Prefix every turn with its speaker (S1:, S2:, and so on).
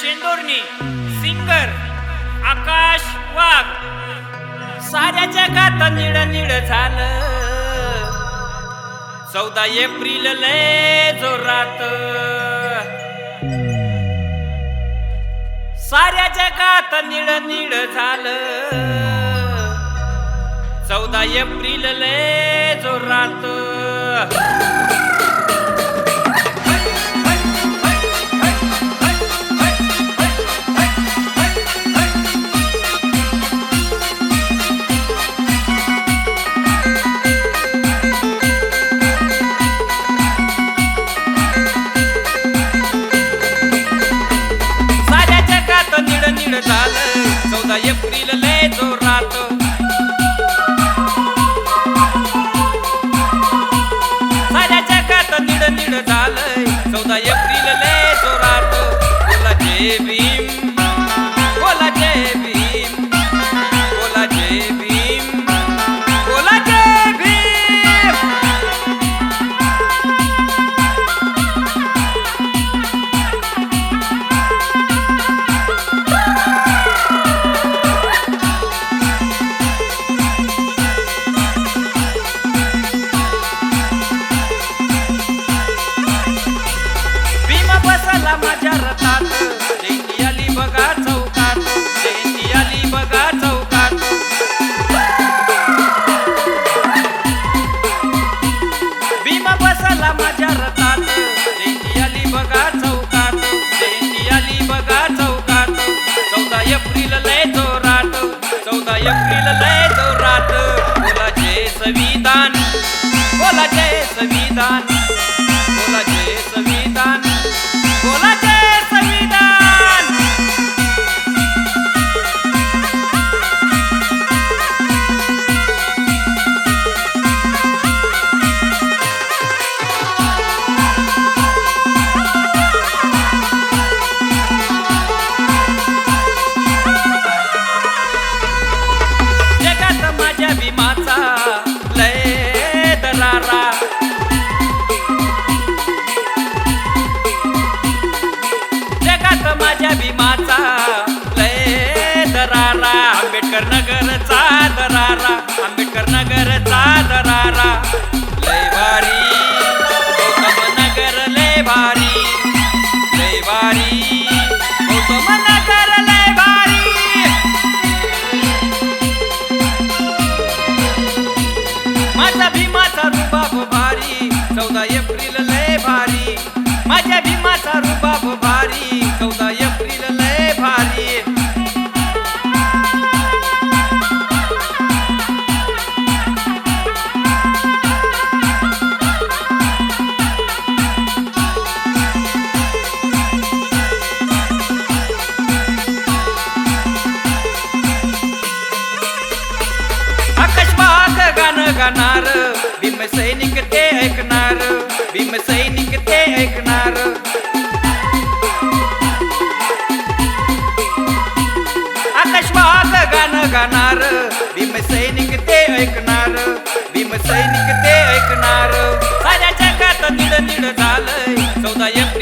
S1: शेंदोरणी singer आकाश वाघ. साऱ्या जगात need need झालं 14 एप्रिल लय जोरात. साऱ्या जगात निड निड झालं 14 एप्रिल लय जोरात. निड झालं 14 एप्रिल लय जोरात. साऱ्या जगात निड निड झालं 14 एप्रिल लय जोरात. बोला जय भीम, बोला जय भीम, बोला जय भीम, बोला जय भीम. माझ्या रथात जयंती आली बघा चौकात, जयंती आली बघा चौकात. भीमा बसला माझ्या रथात जयंती आली बघा चौकात, जयंती आली बघा चौकात. 14 एप्रिल लय जोरात, 14 एप्रिल लय जोरात. बोला जय संविधान, बोला जय संविधान, बोला जय संविधान, बोला जय संविधान. जगात माझ्या भीमाचा लय दरारा. माझ्या भीमाचा लय दरारा. आंबेडकर नगरचा दरारा, आंबेडकर नगरचा दरारा. लय भारी गौतम नगर लय भारी, लय भारी गौतम नगर लय भारी. माझ्या भीमाचा रुबाब भारी 14 एप्रिल लय भारी. माझ्या भीमाचा रुबाब भारी 14 एप्रिल लय भारी. आकाश वाघ गाणं गाणार, भीम सैनिक ते ऐकणार, भीम सैनिक ते ऐकणार. आकाश वाघ गाणं गाणार, भीम सैनिक ते ऐकणार, भीम सैनिक ते ऐकणार. साऱ्या जगात निड निड झालंय 14 एप्रिल